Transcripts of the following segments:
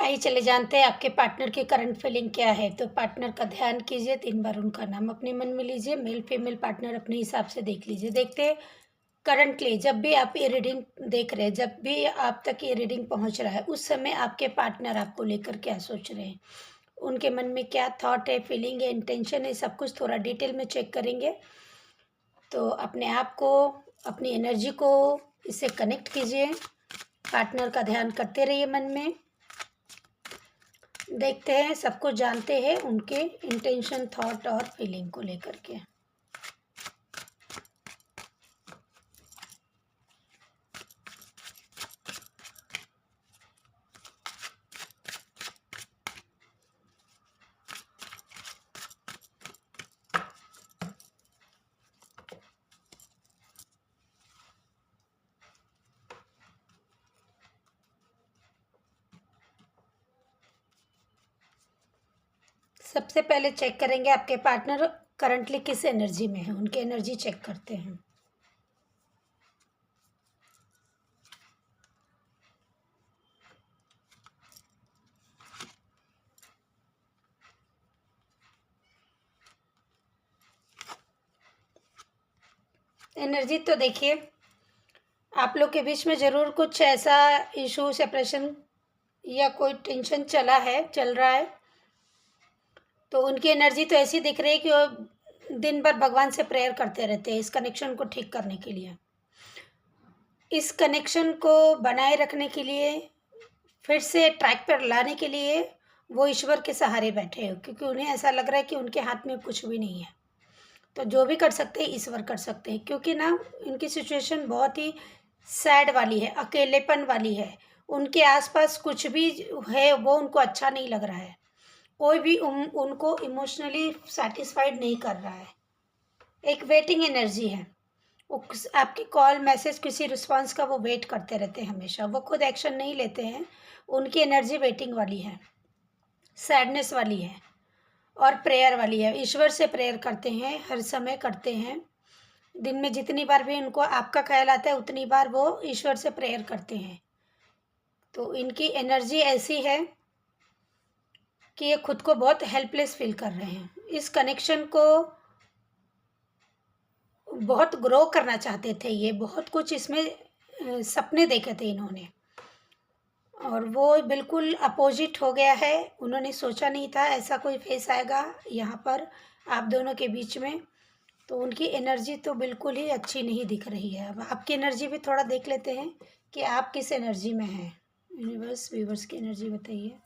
आइए चले जानते हैं आपके पार्टनर की करंट फीलिंग क्या है। तो पार्टनर का ध्यान कीजिए, 3 बार उनका नाम अपने मन में लीजिए, मेल फीमेल पार्टनर अपने हिसाब से देख लीजिए। देखते हैं करंटली जब भी आप ये रीडिंग देख रहे हैं, जब भी आप तक ये रीडिंग पहुंच रहा है, उस समय आपके पार्टनर आपको लेकर क्या सोच रहे हैं, उनके मन में क्या थॉट है, फीलिंग है, इंटेंशन है, सब कुछ थोड़ा डिटेल में चेक करेंगे। तो अपने आप को, अपनी एनर्जी को इससे कनेक्ट कीजिए, पार्टनर का ध्यान करते रहिए मन में। देखते हैं, सब कुछ जानते हैं उनके इंटेंशन, थॉट और फीलिंग को लेकर के। सबसे पहले चेक करेंगे आपके पार्टनर करंटली किस एनर्जी में है, उनकी एनर्जी चेक करते हैं। एनर्जी तो देखिए, आप लोग के बीच में ज़रूर कुछ ऐसा इशू, सेपरेशन या कोई टेंशन चल रहा है। तो उनकी एनर्जी तो ऐसी दिख रही है कि वो दिन भर भगवान से प्रेयर करते रहते हैं इस कनेक्शन को ठीक करने के लिए, इस कनेक्शन को बनाए रखने के लिए, फिर से ट्रैक पर लाने के लिए वो ईश्वर के सहारे बैठे हैं, क्योंकि उन्हें ऐसा लग रहा है कि उनके हाथ में कुछ भी नहीं है। तो जो भी कर सकते हैं ईश्वर कर सकते हैं, क्योंकि ना इनकी सिचुएशन बहुत ही सैड वाली है, अकेलेपन वाली है। उनके आसपास कुछ भी है वो उनको अच्छा नहीं लग रहा है, कोई भी उनको इमोशनली सेटिस्फाइड नहीं कर रहा है। एक वेटिंग एनर्जी है, वो आपकी कॉल मैसेज किसी रिस्पांस का वो वेट करते रहते हैं हमेशा, वो खुद एक्शन नहीं लेते हैं। उनकी एनर्जी वेटिंग वाली है, सैडनेस वाली है और प्रेयर वाली है। ईश्वर से प्रेयर करते हैं, हर समय करते हैं। दिन में जितनी बार भी उनको आपका ख्याल आता है उतनी बार वो ईश्वर से प्रेयर करते हैं। तो इनकी एनर्जी ऐसी है कि ये खुद को बहुत हेल्पलेस फील कर रहे हैं। इस कनेक्शन को बहुत ग्रो करना चाहते थे, ये बहुत कुछ इसमें सपने देखे थे इन्होंने, और वो बिल्कुल अपोजिट हो गया है। उन्होंने सोचा नहीं था ऐसा कोई फेस आएगा यहाँ पर आप दोनों के बीच में। तो उनकी एनर्जी तो बिल्कुल ही अच्छी नहीं दिख रही है। अब आपकी एनर्जी भी थोड़ा देख लेते हैं कि आप किस एनर्जी में हैं। यूनिवर्स, व्यूवर्स की एनर्जी बताइए।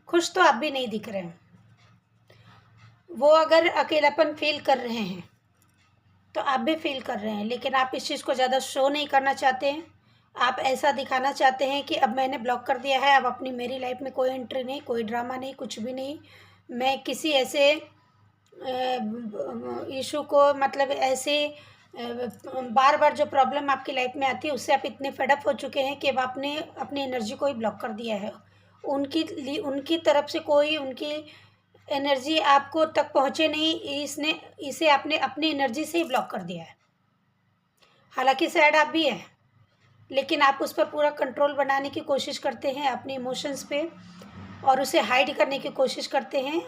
खुश तो आप भी नहीं दिख रहे हैं। वो अगर अकेलापन फील कर रहे हैं तो आप भी फील कर रहे हैं, लेकिन आप इस चीज़ को ज़्यादा शो नहीं करना चाहते हैं। आप ऐसा दिखाना चाहते हैं कि अब मैंने ब्लॉक कर दिया है, अब अपनी मेरी लाइफ में कोई एंट्री नहीं, कोई ड्रामा नहीं, कुछ भी नहीं। मैं किसी ऐसे इशू को, मतलब ऐसे बार बार जो प्रॉब्लम आपकी लाइफ में आती है उससे आप इतने फेडअप हो चुके हैं कि अब आपने अपनी एनर्जी को ही ब्लॉक कर दिया है। उनकी तरफ से कोई उनकी एनर्जी आपको तक पहुँचे नहीं, इसे आपने अपनी एनर्जी से ही ब्लॉक कर दिया है। हालांकि सैड आप भी हैं, लेकिन आप उस पर पूरा कंट्रोल बनाने की कोशिश करते हैं अपने इमोशंस पे, और उसे हाइड करने की कोशिश करते हैं।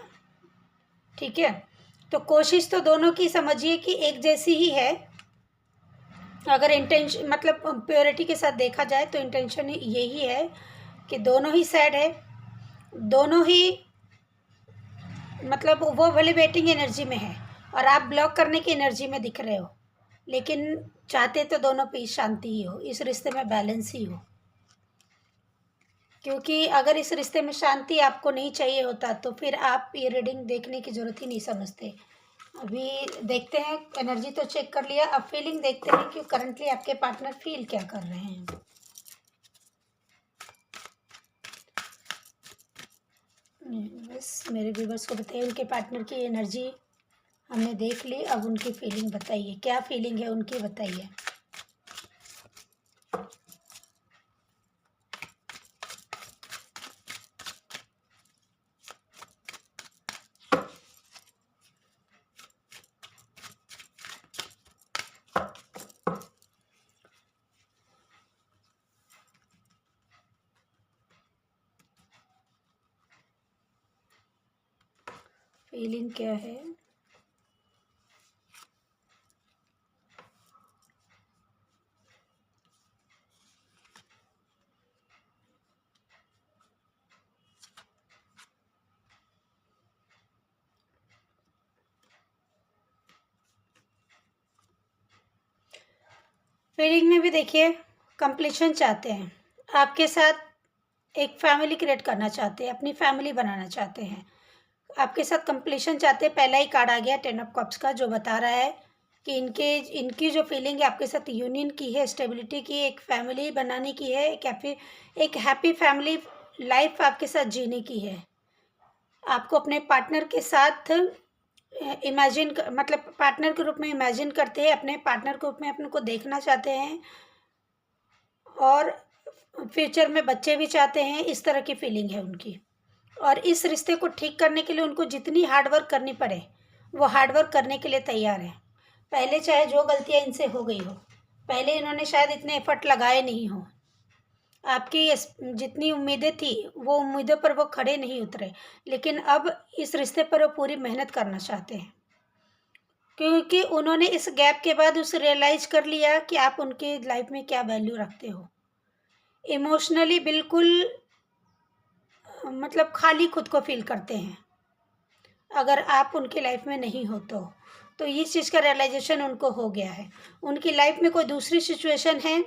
ठीक है, तो कोशिश तो दोनों की समझिए कि एक जैसी ही है। अगर इंटेंशन, मतलब प्योरिटी के साथ देखा जाए तो इंटेंशन यही है कि दोनों ही सैड है, दोनों ही, मतलब वो भले वेटिंग एनर्जी में है और आप ब्लॉक करने की एनर्जी में दिख रहे हो, लेकिन चाहते तो दोनों पे शांति ही हो, इस रिश्ते में बैलेंस ही हो। क्योंकि अगर इस रिश्ते में शांति आपको नहीं चाहिए होता तो फिर आप ये रीडिंग देखने की ज़रूरत ही नहीं समझते। अभी देखते हैं, एनर्जी तो चेक कर लिया, अब फीलिंग देखते हैं कि करंटली आपके पार्टनर फील क्या कर रहे हैं। बस मेरे व्यूवर्स को बताइए उनके पार्टनर की एनर्जी हमने देख ली, अब उनकी फीलिंग बताइए, क्या फीलिंग है उनकी, बताइए। फीलिंग क्या है? फीलिंग में भी देखिए कंप्लीशन चाहते हैं, आपके साथ एक फैमिली क्रिएट करना चाहते हैं, अपनी फैमिली बनाना चाहते हैं, आपके साथ कंप्लीशन चाहते हैं। पहला ही कार्ड आ गया 10 ऑफ कप्स का, जो बता रहा है कि इनकी जो फीलिंग है आपके साथ यूनियन की है, स्टेबिलिटी की, एक फैमिली बनाने की है, एक हैप्पी फैमिली लाइफ आपके साथ जीने की है। आपको अपने पार्टनर के साथ इमेजिन मतलब पार्टनर के रूप में इमेजिन करते हैं, अपने पार्टनर के रूप में अपने को देखना चाहते हैं, और फ्यूचर में बच्चे भी चाहते हैं। इस तरह की फीलिंग है उनकी, और इस रिश्ते को ठीक करने के लिए उनको जितनी हार्डवर्क करनी पड़े वो हार्डवर्क करने के लिए तैयार है। पहले चाहे जो गलतियाँ इनसे हो गई हो, पहले इन्होंने शायद इतने एफर्ट लगाए नहीं हो, आपकी जितनी उम्मीदें थी वो उम्मीदों पर वो खड़े नहीं उतरे, लेकिन अब इस रिश्ते पर वो पूरी मेहनत करना चाहते हैं, क्योंकि उन्होंने इस गैप के बाद उसे रियलाइज कर लिया कि आप उनके लाइफ में क्या वैल्यू रखते हो। इमोशनली बिल्कुल मतलब खाली खुद को फील करते हैं अगर आप उनकी लाइफ में नहीं हो तो इस चीज़ का रियलाइजेशन उनको हो गया है। उनकी लाइफ में कोई दूसरी सिचुएशन है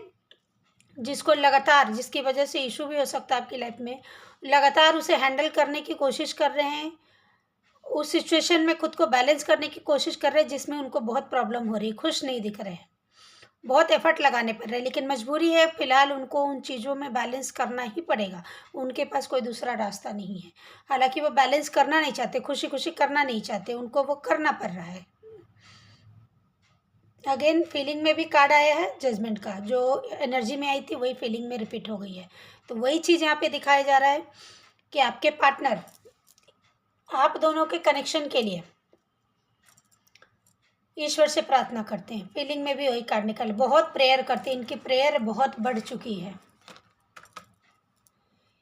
जिसको लगातार, जिसकी वजह से इशू भी हो सकता है आपकी लाइफ में, लगातार उसे हैंडल करने की कोशिश कर रहे हैं, उस सिचुएशन में खुद को बैलेंस करने की कोशिश कर रहे हैं जिसमें उनको बहुत प्रॉब्लम हो रही है, खुश नहीं दिख रहे हैं, बहुत एफर्ट लगाने पड़ रहे हैं, लेकिन मजबूरी है, फिलहाल उनको उन चीज़ों में बैलेंस करना ही पड़ेगा, उनके पास कोई दूसरा रास्ता नहीं है। हालांकि वो बैलेंस करना नहीं चाहते, खुशी खुशी करना नहीं चाहते, उनको वो करना पड़ रहा है। अगेन फीलिंग में भी कार्ड आया है जजमेंट का, जो एनर्जी में आई थी वही फीलिंग में रिपीट हो गई है। तो वही चीज़ यहाँ पे दिखाया जा रहा है कि आपके पार्टनर आप दोनों के कनेक्शन के लिए ईश्वर से प्रार्थना करते हैं। फीलिंग में भी वही कार्ड निकल, बहुत प्रेयर करते हैं, इनकी प्रेयर बहुत बढ़ चुकी है।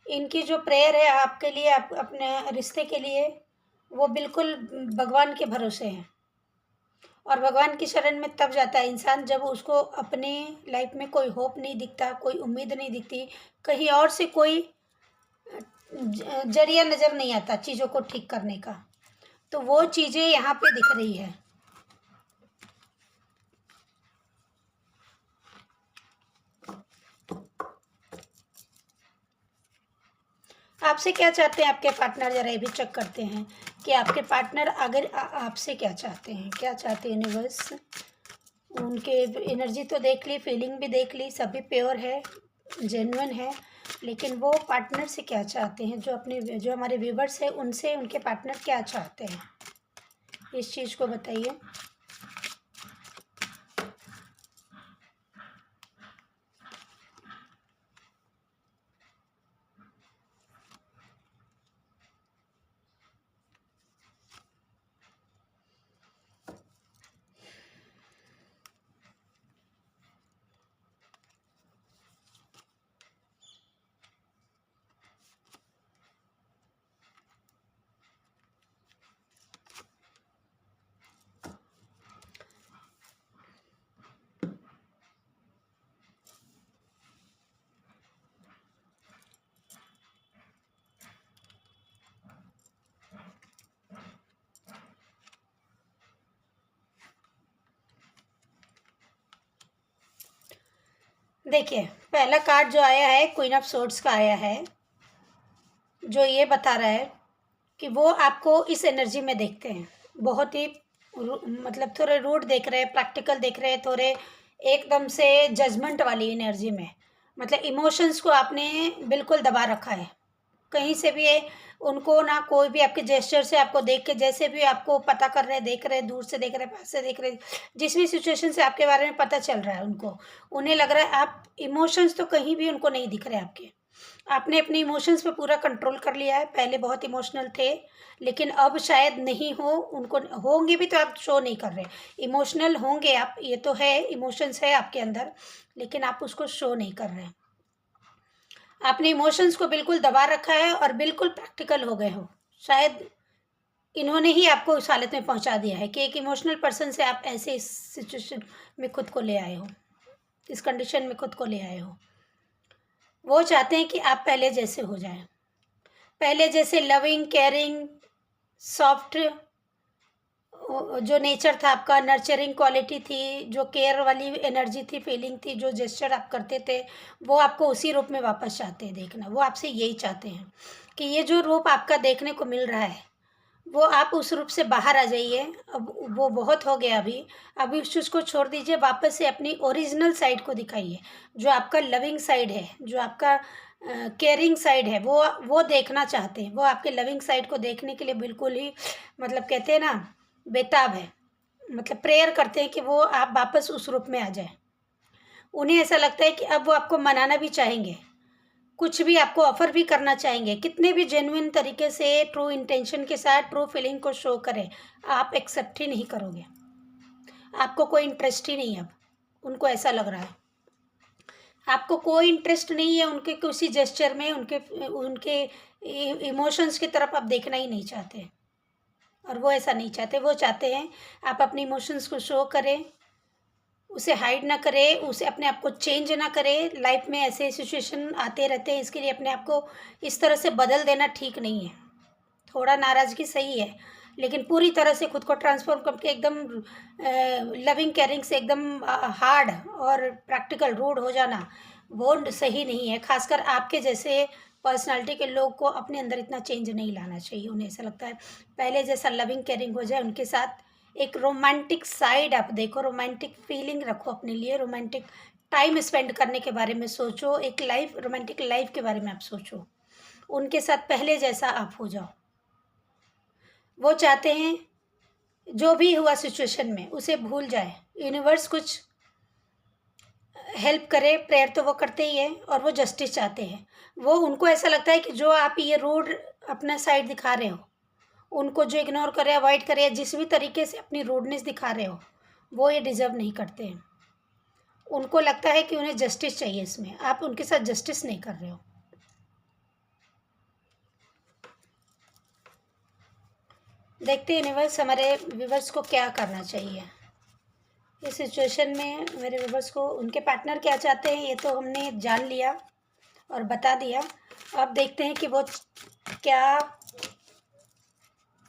इनकी जो प्रेयर है आपके लिए, आप अपने रिश्ते के लिए, वो बिल्कुल भगवान के भरोसे हैं, और भगवान की शरण में तब जाता है इंसान जब उसको अपने लाइफ में कोई होप नहीं दिखता, कोई उम्मीद नहीं दिखती, कहीं और से कोई जरिया नज़र नहीं आता चीज़ों को ठीक करने का। तो वो चीज़ें यहाँ पे दिख रही है। आपसे क्या चाहते हैं आपके पार्टनर, जरा ये भी चेक करते हैं कि आपके पार्टनर अगर आपसे क्या चाहते हैं, क्या चाहते हैं यूनिवर्स। उनके एनर्जी तो देख ली, फीलिंग भी देख ली, सभी प्योर है, जेन्युइन है, लेकिन वो पार्टनर से क्या चाहते हैं, जो हमारे व्यूवर्स हैं उनसे उनके पार्टनर क्या चाहते हैं, इस चीज़ को बताइए। देखिए पहला कार्ड जो आया है क्वीन ऑफ सोर्ड्स का आया है, जो ये बता रहा है कि वो आपको इस एनर्जी में देखते हैं, बहुत ही मतलब थोड़े रूड देख रहे हैं, प्रैक्टिकल देख रहे हैं, थोड़े एकदम से जजमेंट वाली एनर्जी में, मतलब इमोशंस को आपने बिल्कुल दबा रखा है, कहीं से भी उनको ना कोई भी आपके जेस्चर से आपको देख के जैसे भी आपको पता कर रहे, देख रहे, दूर से देख रहे, पास से देख रहे, जिस भी सिचुएशन से आपके बारे में पता चल रहा है उनको, उन्हें लग रहा है आप इमोशंस तो कहीं भी उनको नहीं दिख रहे आपके। आपने अपने इमोशंस पे पूरा कंट्रोल कर लिया है। पहले बहुत इमोशनल थे, लेकिन अब शायद नहीं हो, उनको होंगे भी तो आप शो नहीं कर रहे। इमोशनल होंगे आप, ये तो है, इमोशंस है आपके अंदर, लेकिन आप उसको शो नहीं कर रहे। आपने इमोशंस को बिल्कुल दबा रखा है और बिल्कुल प्रैक्टिकल हो गए हो। शायद इन्होंने ही आपको उस हालत में पहुंचा दिया है कि एक इमोशनल पर्सन से आप ऐसे इस सिचुएशन में खुद को ले आए हो, इस कंडीशन में खुद को ले आए हो। वो चाहते हैं कि आप पहले जैसे हो जाएं, पहले जैसे लविंग, केयरिंग, सॉफ्ट जो नेचर था आपका, नर्चरिंग क्वालिटी थी, जो केयर वाली एनर्जी थी, फीलिंग थी, जो जेस्चर आप करते थे, वो आपको उसी रूप में वापस चाहते हैं देखना। वो आपसे यही चाहते हैं कि ये जो रूप आपका देखने को मिल रहा है, वो आप उस रूप से बाहर आ जाइए। अब वो बहुत हो गया अभी उस चीज़ को छोड़ दीजिए, वापस से अपनी ओरिजिनल साइड को दिखाइए, जो आपका लविंग साइड है, जो आपका केयरिंग साइड है, वो देखना चाहते हैं। वो आपके लविंग साइड को देखने के लिए बिल्कुल ही मतलब कहते हैं ना, बेताब है। मतलब प्रेयर करते हैं कि वो आप वापस उस रूप में आ जाए। उन्हें ऐसा लगता है कि अब वो आपको मनाना भी चाहेंगे, कुछ भी आपको ऑफर भी करना चाहेंगे, कितने भी जेन्युइन तरीके से ट्रू इंटेंशन के साथ ट्रू फीलिंग को शो करें, आप एक्सेप्ट ही नहीं करोगे। आपको कोई इंटरेस्ट ही नहीं है। अब उनको ऐसा लग रहा है आपको कोई इंटरेस्ट नहीं है उनके किसी जेस्चर में, उनके उनके इमोशंस की तरफ आप देखना ही नहीं चाहते। और वो ऐसा नहीं चाहते। वो चाहते हैं आप अपने इमोशंस को शो करें, उसे हाइड ना करें, उसे अपने आप को चेंज ना करें। लाइफ में ऐसे सिचुएशन आते रहते हैं, इसके लिए अपने आप को इस तरह से बदल देना ठीक नहीं है। थोड़ा नाराज़गी सही है, लेकिन पूरी तरह से खुद को ट्रांसफॉर्म करके एकदम लविंग केयरिंग से एकदम हार्ड और प्रैक्टिकल रूड हो जाना वो सही नहीं है। खासकर आपके जैसे पर्सनालिटी के लोग को अपने अंदर इतना चेंज नहीं लाना चाहिए। उन्हें ऐसा लगता है पहले जैसा लविंग केयरिंग हो जाए उनके साथ। एक रोमांटिक साइड आप देखो, रोमांटिक फीलिंग रखो अपने लिए, रोमांटिक टाइम स्पेंड करने के बारे में सोचो, एक लाइफ, रोमांटिक लाइफ के बारे में आप सोचो। उनके साथ पहले जैसा आप हो जाओ। वो चाहते हैं जो भी हुआ सिचुएशन में उसे भूल जाए, यूनिवर्स कुछ हेल्प करे, प्रेयर तो वो करते ही है, और वो जस्टिस चाहते हैं। वो उनको ऐसा लगता है कि जो आप ये रूड अपना साइड दिखा रहे हो, उनको जो इग्नोर करे, अवॉइड करे, या जिस भी तरीके से अपनी रूडनेस दिखा रहे हो, वो ये डिज़र्व नहीं करते हैं। उनको लगता है कि उन्हें जस्टिस चाहिए, इसमें आप उनके साथ जस्टिस नहीं कर रहे हो। देखते हैं यूनिवर्स हमारे व्यूवर्स को क्या करना चाहिए इस सिचुएशन में। मेरे व्यूवर्स को उनके पार्टनर क्या चाहते हैं ये तो हमने जान लिया और बता दिया। अब देखते हैं कि वो क्या,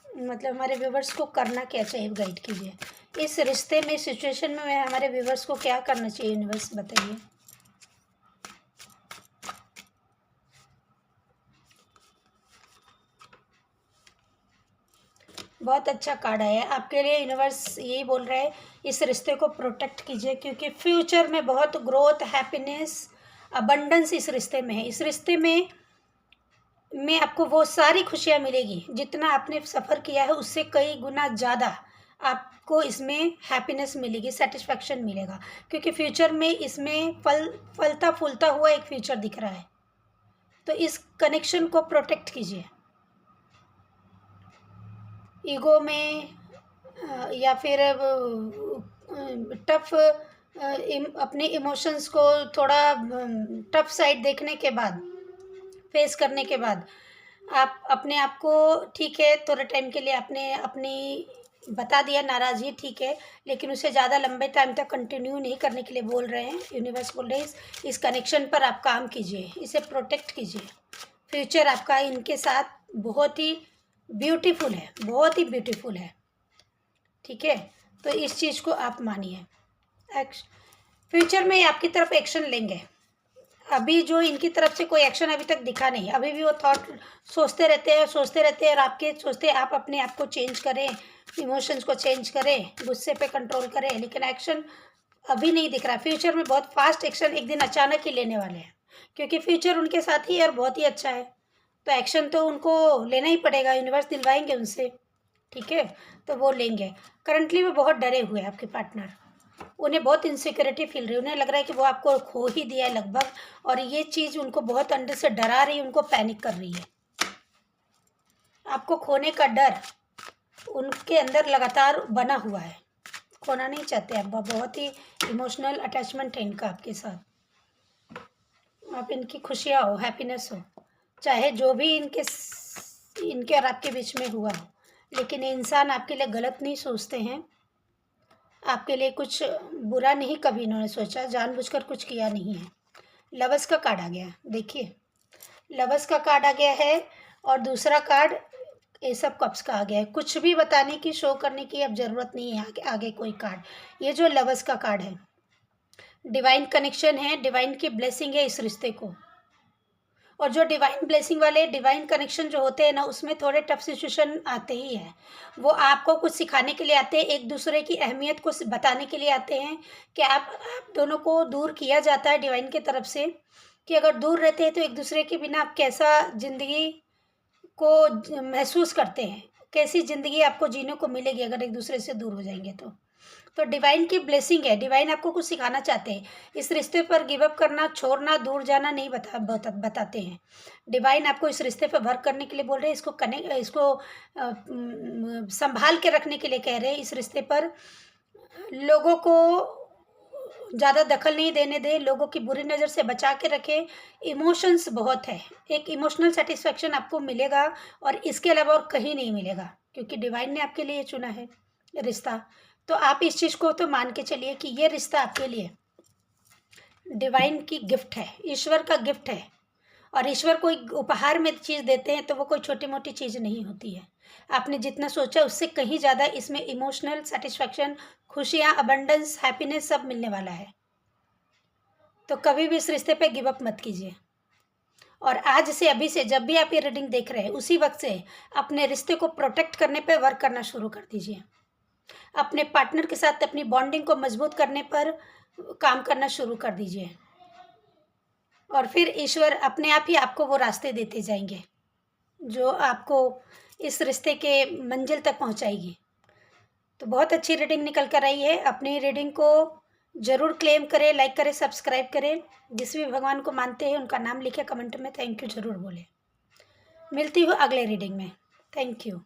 मतलब हमारे व्यूवर्स को करना क्या चाहिए, गाइड कीजिए इस रिश्ते में, सिचुएशन में हमारे व्यूवर्स को क्या करना चाहिए, यूनिवर्स बताइए। बहुत अच्छा कार्ड आया है आपके लिए। यूनिवर्स यही बोल रहा है इस रिश्ते को प्रोटेक्ट कीजिए, क्योंकि फ्यूचर में बहुत ग्रोथ, हैप्पीनेस, अबंडेंस इस रिश्ते में है। इस रिश्ते में आपको वो सारी खुशियाँ मिलेगी जितना आपने सफ़र किया है, उससे कई गुना ज़्यादा आपको इसमें हैप्पीनेस मिलेगी, सेटिस्फैक्शन मिलेगा, क्योंकि फ्यूचर में इसमें फलता फूलता हुआ एक फ्यूचर दिख रहा है। तो इस कनेक्शन को प्रोटेक्ट कीजिए। ईगो में या फिर टफ अपने इमोशंस को थोड़ा टफ साइड देखने के बाद, फेस करने के बाद, आप अपने आप को ठीक है थोड़े टाइम के लिए आपने अपनी बता दिया नाराज़गी, ठीक है, लेकिन उसे ज़्यादा लंबे टाइम तक कंटिन्यू नहीं करने के लिए बोल रहे हैं। यूनिवर्स बोल रहे हैं इस कनेक्शन पर आप काम कीजिए, इसे प्रोटेक्ट कीजिए। फ्यूचर आपका इनके साथ बहुत ही ब्यूटीफुल है, बहुत ही ब्यूटीफुल है, ठीक है। तो इस चीज़ को आप मानिए। फ्यूचर में आपकी तरफ एक्शन लेंगे। अभी जो इनकी तरफ से कोई एक्शन अभी तक दिखा नहीं, अभी भी वो थॉट सोचते रहते हैं और आपके सोचते आप अपने आप को चेंज करें, इमोशंस को चेंज करें, गुस्से पे कंट्रोल करें, लेकिन एक्शन अभी नहीं दिख रहा। फ्यूचर में बहुत फास्ट एक्शन एक दिन अचानक ही लेने वाले हैं, क्योंकि फ्यूचर उनके साथ ही है और बहुत ही अच्छा है। तो एक्शन तो उनको लेना ही पड़ेगा, यूनिवर्स दिलवाएंगे उनसे, ठीक है, तो वो लेंगे। करंटली वो बहुत डरे हुए हैं आपके पार्टनर, उन्हें बहुत इनसिक्योरिटी फील रही है, उन्हें लग रहा है कि वो आपको खो ही दिया है लगभग, और ये चीज़ उनको बहुत अंदर से डरा रही है, उनको पैनिक कर रही है। आपको खोने का डर उनके अंदर लगातार बना हुआ है, खोना नहीं चाहते आप, बहुत ही इमोशनल अटैचमेंट है इनका आपके साथ। आप इनकी खुशियाँ हो, हैप्पीनेस हो, चाहे जो भी इनके और आपके बीच में हुआ हो, लेकिन ये इंसान आपके लिए गलत नहीं सोचते हैं, आपके लिए कुछ बुरा नहीं कभी इन्होंने सोचा, जानबूझकर कुछ किया नहीं है। लवर्स का कार्ड आ गया, देखिए लवर्स का कार्ड आ गया है, और दूसरा कार्ड एस ऑफ कप्स का आ गया है। कुछ भी बताने की, शो करने की अब ज़रूरत नहीं है आगे कोई कार्ड। ये जो लवर्स का कार्ड है, डिवाइन कनेक्शन है, डिवाइन की ब्लेसिंग है इस रिश्ते को। और जो डिवाइन ब्लेसिंग वाले डिवाइन कनेक्शन जो होते हैं ना, उसमें थोड़े टफ सिचुएशन आते ही हैं। वो आपको कुछ सिखाने के लिए आते हैं, एक दूसरे की अहमियत को बताने के लिए आते हैं कि आप दोनों को दूर किया जाता है डिवाइन की तरफ से, कि अगर दूर रहते हैं तो एक दूसरे के बिना आप कैसा ज़िंदगी को महसूस करते हैं, कैसी ज़िंदगी आपको जीने को मिलेगी अगर एक दूसरे से दूर हो जाएंगे तो डिवाइन की ब्लेसिंग है, डिवाइन आपको कुछ सिखाना चाहते हैं। इस रिश्ते पर गिव अप करना, छोड़ना, दूर जाना नहीं बताते हैं। डिवाइन आपको इस रिश्ते पर वर्क करने के लिए बोल रहे हैं, इसको संभाल के रखने के लिए कह रहे हैं। इस रिश्ते पर लोगों को ज़्यादा दखल नहीं देने दे, लोगों की बुरी नज़र से बचा के रखे। इमोशंस बहुत है, एक इमोशनल सेटिस्फेक्शन आपको मिलेगा, और इसके अलावा और कहीं नहीं मिलेगा, क्योंकि डिवाइन ने आपके लिए चुना है रिश्ता। तो आप इस चीज़ को तो मान के चलिए कि ये रिश्ता आपके लिए डिवाइन की गिफ्ट है, ईश्वर का गिफ्ट है। और ईश्वर कोई उपहार में चीज़ देते हैं तो वो कोई छोटी मोटी चीज़ नहीं होती है। आपने जितना सोचा उससे कहीं ज़्यादा इसमें इमोशनल सेटिस्फैक्शन, खुशियाँ, अबंडेंस, हैप्पीनेस सब मिलने वाला है। तो कभी भी इस रिश्ते पे गिव अप मत कीजिए। और आज से, अभी से, जब भी आप ये रीडिंग देख रहे हैं उसी वक्त से अपने रिश्ते को प्रोटेक्ट करने पे वर्क करना शुरू कर दीजिए। अपने पार्टनर के साथ अपनी बॉन्डिंग को मजबूत करने पर काम करना शुरू कर दीजिए, और फिर ईश्वर अपने आप ही आपको वो रास्ते देते जाएंगे जो आपको इस रिश्ते के मंजिल तक पहुंचाएगी। तो बहुत अच्छी रीडिंग निकल कर आई है। अपनी रीडिंग को ज़रूर क्लेम करें, लाइक करें, सब्सक्राइब करें। जिस भी भगवान को मानते हैं उनका नाम लिखे कमेंट में थैंक यू ज़रूर बोलें। मिलती हूँ अगले रीडिंग में। Thank you.